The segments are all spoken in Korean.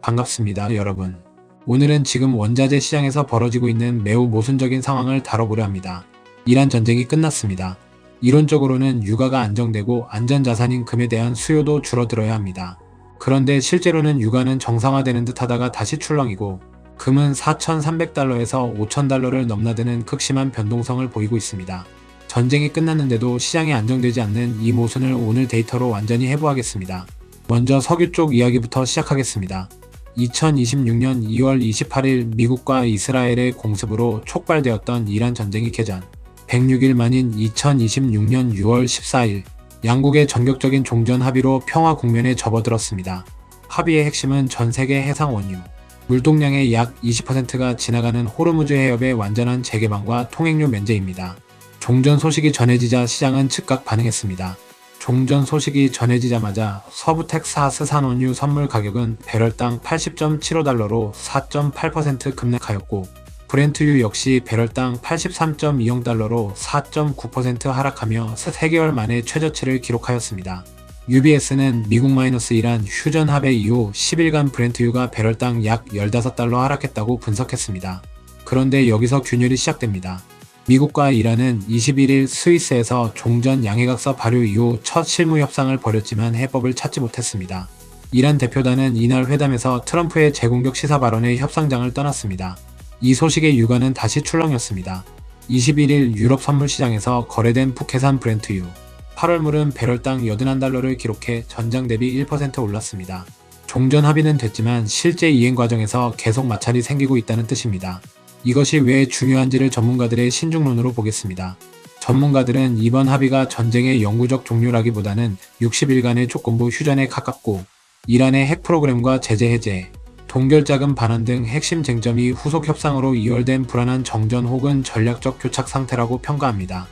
반갑습니다, 여러분. 오늘은 지금 원자재 시장에서 벌어지고 있는 매우 모순적인 상황을 다뤄보려 합니다. 이란 전쟁이 끝났습니다. 이론적으로는 유가가 안정되고 안전자산인 금에 대한 수요도 줄어들어야 합니다. 그런데 실제로는 유가는 정상화되는 듯 하다가 다시 출렁이고 금은 4,300달러에서 5,000달러를 넘나드는 극심한 변동성을 보이고 있습니다. 전쟁이 끝났는데도 시장이 안정되지 않는 이 모순을 오늘 데이터로 완전히 해부하겠습니다. 먼저 석유 쪽 이야기부터 시작하겠습니다. 2026년 2월 28일 미국과 이스라엘의 공습으로 촉발되었던 이란 전쟁이 개전 106일 만인 2026년 6월 14일 양국의 전격적인 종전 합의로 평화 국면에 접어들었습니다. 합의의 핵심은 전 세계 해상 원유, 물동량의 약 20%가 지나가는 호르무즈 해협의 완전한 재개방과 통행료 면제입니다. 종전 소식이 전해지자 시장은 즉각 반응했습니다. 종전 소식이 전해지자마자 서부 텍사스 산원유 선물 가격은 배럴당 80.75달러로 4.8% 급락하였고 브렌트유 역시 배럴당 83.20달러로 4.9% 하락하며 3개월 만에 최저치를 기록하였습니다. UBS는 미국-이란 휴전 합의 이후 10일간 브렌트유가 배럴당 약 15달러 하락했다고 분석했습니다. 그런데 여기서 균열이 시작됩니다. 미국과 이란은 21일 스위스에서 종전 양해각서 발효 이후 첫 실무 협상을 벌였지만 해법을 찾지 못했습니다. 이란 대표단은 이날 회담에서 트럼프의 재공격 시사 발언에 협상장을 떠났습니다. 이 소식에 유가는 다시 출렁였습니다. 21일 유럽 선물 시장에서 거래된 북해산 브렌트유 8월물은 배럴당 81달러를 기록해 전장 대비 1% 올랐습니다. 종전 합의는 됐지만 실제 이행 과정에서 계속 마찰이 생기고 있다는 뜻입니다. 이것이 왜 중요한지를 전문가들의 신중론으로 보겠습니다. 전문가들은 이번 합의가 전쟁의 영구적 종료라기보다는 60일간의 조건부 휴전에 가깝고 이란의 핵 프로그램과 제재 해제, 동결자금 반환 등 핵심 쟁점이 후속 협상으로 이월된 불안한 정전 혹은 전략적 교착 상태라고 평가합니다.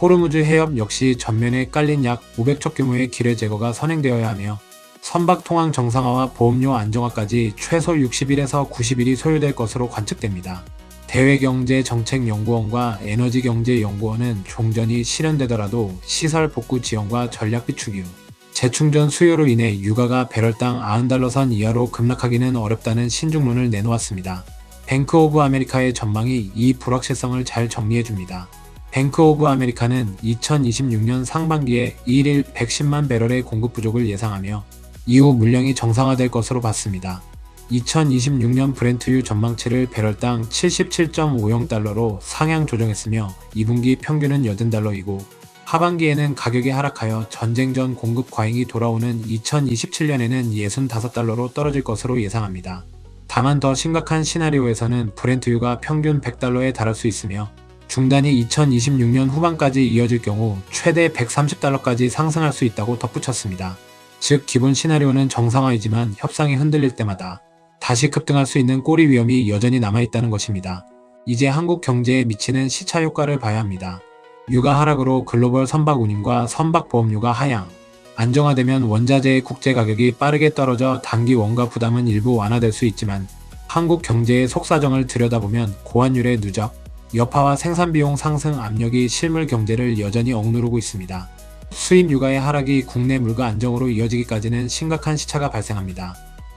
호르무즈 해협 역시 전면에 깔린 약 500척 규모의 기뢰 제거가 선행되어야 하며 선박 통항 정상화와 보험료 안정화까지 최소 60일에서 90일이 소요될 것으로 관측됩니다. 대외경제정책연구원과 에너지경제연구원은 종전이 실현되더라도 시설 복구 지원과 전략 비축유, 재충전 수요로 인해 유가가 배럴당 90달러 선 이하로 급락하기는 어렵다는 신중론을 내놓았습니다. 뱅크 오브 아메리카의 전망이 이 불확실성을 잘 정리해줍니다. 뱅크 오브 아메리카는 2026년 상반기에 1일 110만 배럴의 공급 부족을 예상하며 이후 물량이 정상화될 것으로 봤습니다. 2026년 브렌트유 전망치를 배럴당 77.50달러로 상향 조정했으며 2분기 평균은 80달러이고 하반기에는 가격이 하락하여 전쟁 전 공급 과잉이 돌아오는 2027년에는 65달러로 떨어질 것으로 예상합니다. 다만 더 심각한 시나리오에서는 브렌트유가 평균 100달러에 달할 수 있으며 중단이 2026년 후반까지 이어질 경우 최대 130달러까지 상승할 수 있다고 덧붙였습니다. 즉 기본 시나리오는 정상화이지만 협상이 흔들릴 때마다 다시 급등할 수 있는 꼬리 위험이 여전히 남아있다는 것입니다. 이제 한국 경제에 미치는 시차 효과를 봐야 합니다. 유가 하락으로 글로벌 선박 운임과 선박 보험료가 하향, 안정화되면 원자재의 국제 가격이 빠르게 떨어져 단기 원가 부담은 일부 완화될 수 있지만 한국 경제의 속사정을 들여다보면 고환율의 누적, 여파와 생산비용 상승 압력이 실물 경제를 여전히 억누르고 있습니다. 수입 유가의 하락이 국내 물가 안정으로 이어지기까지는 심각한 시차가 발생합니다.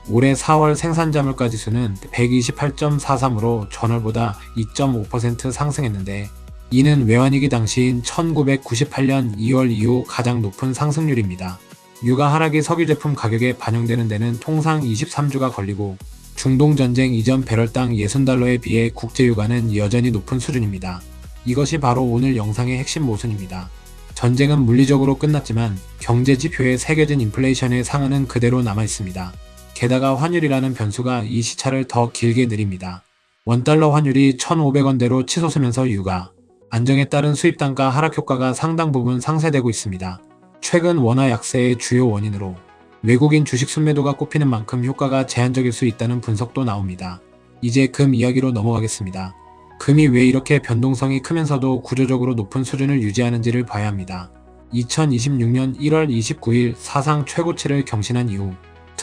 올해 4월 생산자물가 지수는 128.43으로 전월보다 2.5% 상승했는데 이는 외환위기 당시인 1998년 2월 이후 가장 높은 상승률입니다. 유가 하락이 석유 제품 가격에 반영되는 데는 통상 23주가 걸리고 중동전쟁 이전 배럴당 60달러에 비해 국제유가는 여전히 높은 수준입니다. 이것이 바로 오늘 영상의 핵심 모순입니다. 전쟁은 물리적으로 끝났지만 경제지표에 새겨진 인플레이션의 상흔은 그대로 남아있습니다. 게다가 환율이라는 변수가 이 시차를 더 길게 느립니다. 원달러 환율이 1,500원대로 치솟으면서 유가 안정에 따른 수입 단가 하락 효과가 상당 부분 상쇄되고 있습니다. 최근 원화 약세의 주요 원인으로 외국인 주식 순매도가 꼽히는 만큼 효과가 제한적일 수 있다는 분석도 나옵니다. 이제 금 이야기로 넘어가겠습니다. 금이 왜 이렇게 변동성이 크면서도 구조적으로 높은 수준을 유지하는지를 봐야 합니다. 2026년 1월 29일 사상 최고치를 경신한 이후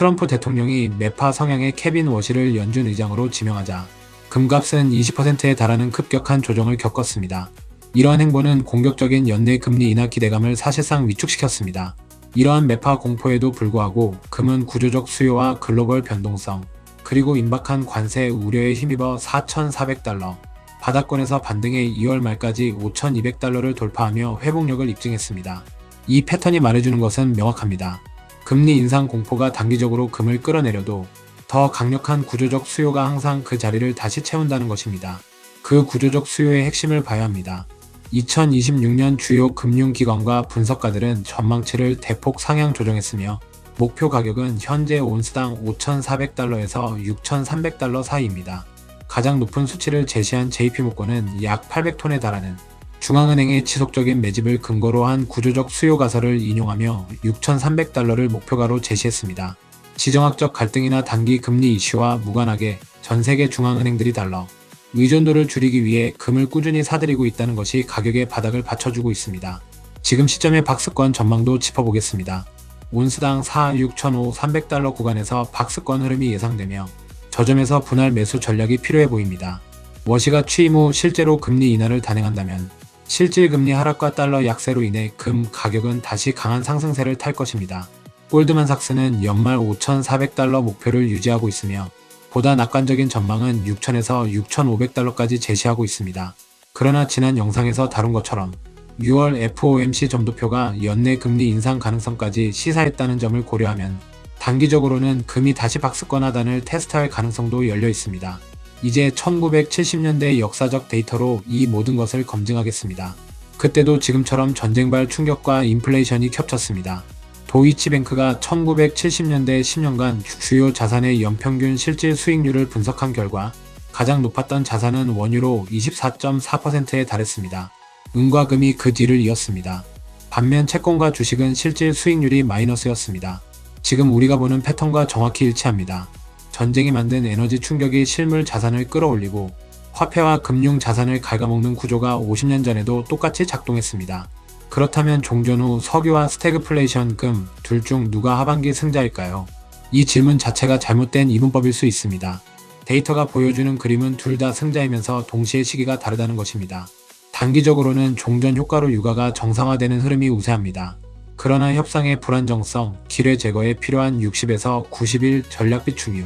트럼프 대통령이 매파 성향의 케빈 워시를 연준 의장으로 지명하자 금값은 20%에 달하는 급격한 조정을 겪었습니다. 이러한 행보는 공격적인 연내 금리 인하 기대감을 사실상 위축시켰습니다. 이러한 매파 공포에도 불구하고 금은 구조적 수요와 글로벌 변동성, 그리고 임박한 관세 우려에 힘입어 4,400달러, 바닥권에서 반등해 2월 말까지 5,200달러를 돌파하며 회복력을 입증했습니다. 이 패턴이 말해주는 것은 명확합니다. 금리 인상 공포가 단기적으로 금을 끌어내려도 더 강력한 구조적 수요가 항상 그 자리를 다시 채운다는 것입니다. 그 구조적 수요의 핵심을 봐야 합니다. 2026년 주요 금융기관과 분석가들은 전망치를 대폭 상향 조정했으며 목표 가격은 현재 온스당 5,400달러에서 6,300달러 사이입니다. 가장 높은 수치를 제시한 JP모건은 약 800톤에 달하는 중앙은행의 지속적인 매집을 근거로 한 구조적 수요 가설을 인용하며 6,300달러를 목표가로 제시했습니다. 지정학적 갈등이나 단기 금리 이슈와 무관하게 전 세계 중앙은행들이 달러 의존도를 줄이기 위해 금을 꾸준히 사들이고 있다는 것이 가격의 바닥을 받쳐주고 있습니다. 지금 시점의 박스권 전망도 짚어보겠습니다. 온스당 46,500 구간에서 박스권 흐름이 예상되며 저점에서 분할 매수 전략이 필요해 보입니다. 워시가 취임 후 실제로 금리 인하를 단행한다면 실질 금리 하락과 달러 약세로 인해 금 가격은 다시 강한 상승세를 탈 것입니다. 골드만삭스는 연말 5,400달러 목표를 유지하고 있으며 보다 낙관적인 전망은 6,000에서 6,500달러까지 제시하고 있습니다. 그러나 지난 영상에서 다룬 것처럼 6월 FOMC 점도표가 연내 금리 인상 가능성까지 시사했다는 점을 고려하면 단기적으로는 금이 다시 박스권 하단을 테스트할 가능성도 열려 있습니다. 이제 1970년대 역사적 데이터로 이 모든 것을 검증하겠습니다. 그때도 지금처럼 전쟁발 충격과 인플레이션이 겹쳤습니다. 도이치뱅크가 1970년대 10년간 주요 자산의 연평균 실질 수익률을 분석한 결과 가장 높았던 자산은 원유로 24.4%에 달했습니다. 은과 금이 그 뒤를 이었습니다. 반면 채권과 주식은 실질 수익률이 마이너스였습니다. 지금 우리가 보는 패턴과 정확히 일치합니다. 전쟁이 만든 에너지 충격이 실물 자산을 끌어올리고 화폐와 금융 자산을 갉아먹는 구조가 50년 전에도 똑같이 작동했습니다. 그렇다면 종전 후 석유와 스태그플레이션 금 둘 중 누가 하반기 승자일까요? 이 질문 자체가 잘못된 이분법일 수 있습니다. 데이터가 보여주는 그림은 둘 다 승자이면서 동시에 시기가 다르다는 것입니다. 단기적으로는 종전 효과로 유가가 정상화되는 흐름이 우세합니다. 그러나 협상의 불안정성, 기뢰 제거에 필요한 60에서 90일 전략비 충유,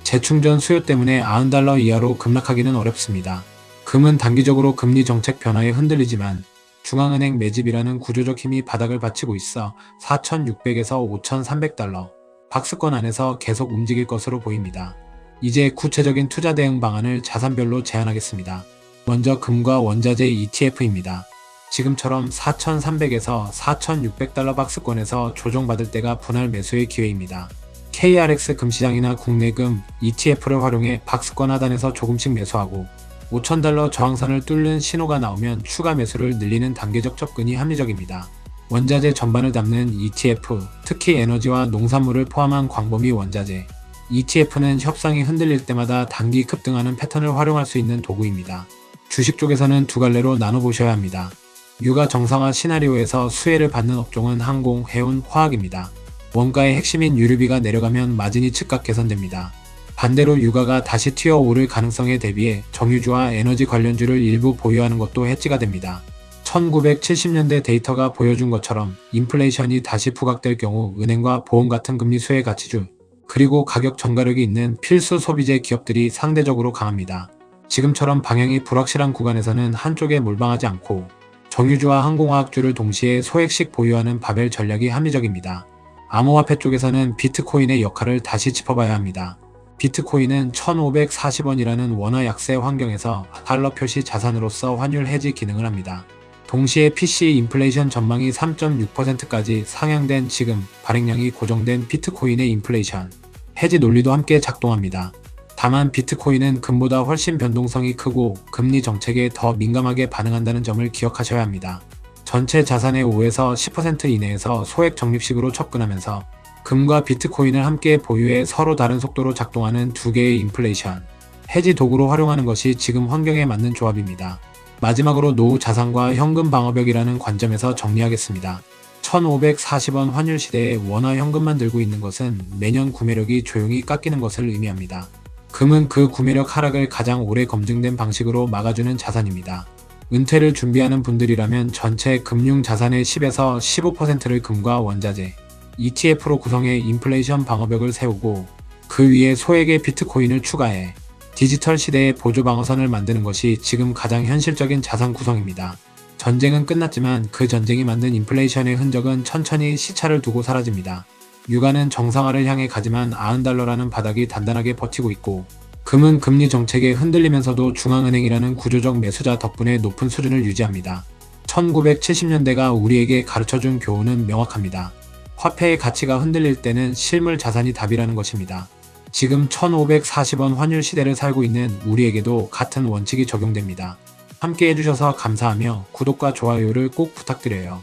재충전 수요 때문에 90달러 이하로 급락하기는 어렵습니다. 금은 단기적으로 금리 정책 변화에 흔들리지만 중앙은행 매집이라는 구조적 힘이 바닥을 받치고 있어 4,600에서 5,300달러, 박스권 안에서 계속 움직일 것으로 보입니다. 이제 구체적인 투자 대응 방안을 자산별로 제안하겠습니다. 먼저 금과 원자재 ETF입니다. 지금처럼 4,300에서 4,600달러 박스권에서 조정받을 때가 분할 매수의 기회입니다. KRX 금시장이나 국내 금 ETF를 활용해 박스권 하단에서 조금씩 매수하고 5,000달러 저항선을 뚫는 신호가 나오면 추가 매수를 늘리는 단계적 접근이 합리적입니다. 원자재 전반을 담는 ETF, 특히 에너지와 농산물을 포함한 광범위 원자재 ETF는 협상이 흔들릴 때마다 단기 급등하는 패턴을 활용할 수 있는 도구입니다. 주식 쪽에서는 두 갈래로 나눠보셔야 합니다. 유가 정상화 시나리오에서 수혜를 받는 업종은 항공, 해운, 화학입니다. 원가의 핵심인 유류비가 내려가면 마진이 즉각 개선됩니다. 반대로 유가가 다시 튀어오를 가능성에 대비해 정유주와 에너지 관련주를 일부 보유하는 것도 해지가 됩니다. 1970년대 데이터가 보여준 것처럼 인플레이션이 다시 부각될 경우 은행과 보험 같은 금리 수혜 가치주, 그리고 가격 전가력이 있는 필수 소비재 기업들이 상대적으로 강합니다. 지금처럼 방향이 불확실한 구간에서는 한쪽에 몰빵하지 않고 정유주와 항공화학주를 동시에 소액씩 보유하는 바벨 전략이 합리적입니다. 암호화폐 쪽에서는 비트코인의 역할을 다시 짚어봐야 합니다. 비트코인은 1,540원이라는 원화 약세 환경에서 달러 표시 자산으로서 환율 해지 기능을 합니다. 동시에 PC 인플레이션 전망이 3.6%까지 상향된 지금 발행량이 고정된 비트코인의 인플레이션 해지 논리도 함께 작동합니다. 다만 비트코인은 금보다 훨씬 변동성이 크고 금리 정책에 더 민감하게 반응한다는 점을 기억하셔야 합니다. 전체 자산의 5에서 10% 이내에서 소액 적립식으로 접근하면서 금과 비트코인을 함께 보유해 서로 다른 속도로 작동하는 두 개의 인플레이션 해지 도구로 활용하는 것이 지금 환경에 맞는 조합입니다. 마지막으로 노후 자산과 현금 방어벽이라는 관점에서 정리하겠습니다. 1,540원 환율 시대에 원화 현금만 들고 있는 것은 매년 구매력이 조용히 깎이는 것을 의미합니다. 금은 그 구매력 하락을 가장 오래 검증된 방식으로 막아주는 자산입니다. 은퇴를 준비하는 분들이라면 전체 금융 자산의 10에서 15%를 금과 원자재 ETF로 구성해 인플레이션 방어벽을 세우고 그 위에 소액의 비트코인을 추가해 디지털 시대의 보조방어선을 만드는 것이 지금 가장 현실적인 자산 구성입니다. 전쟁은 끝났지만 그 전쟁이 만든 인플레이션의 흔적은 천천히 시차를 두고 사라집니다. 유가는 정상화를 향해 가지만 90달러라는 바닥이 단단하게 버티고 있고, 금은 금리 정책에 흔들리면서도 중앙은행이라는 구조적 매수자 덕분에 높은 수준을 유지합니다. 1970년대가 우리에게 가르쳐준 교훈은 명확합니다. 화폐의 가치가 흔들릴 때는 실물 자산이 답이라는 것입니다. 지금 1540원 환율 시대를 살고 있는 우리에게도 같은 원칙이 적용됩니다. 함께 해주셔서 감사하며 구독과 좋아요를 꼭 부탁드려요.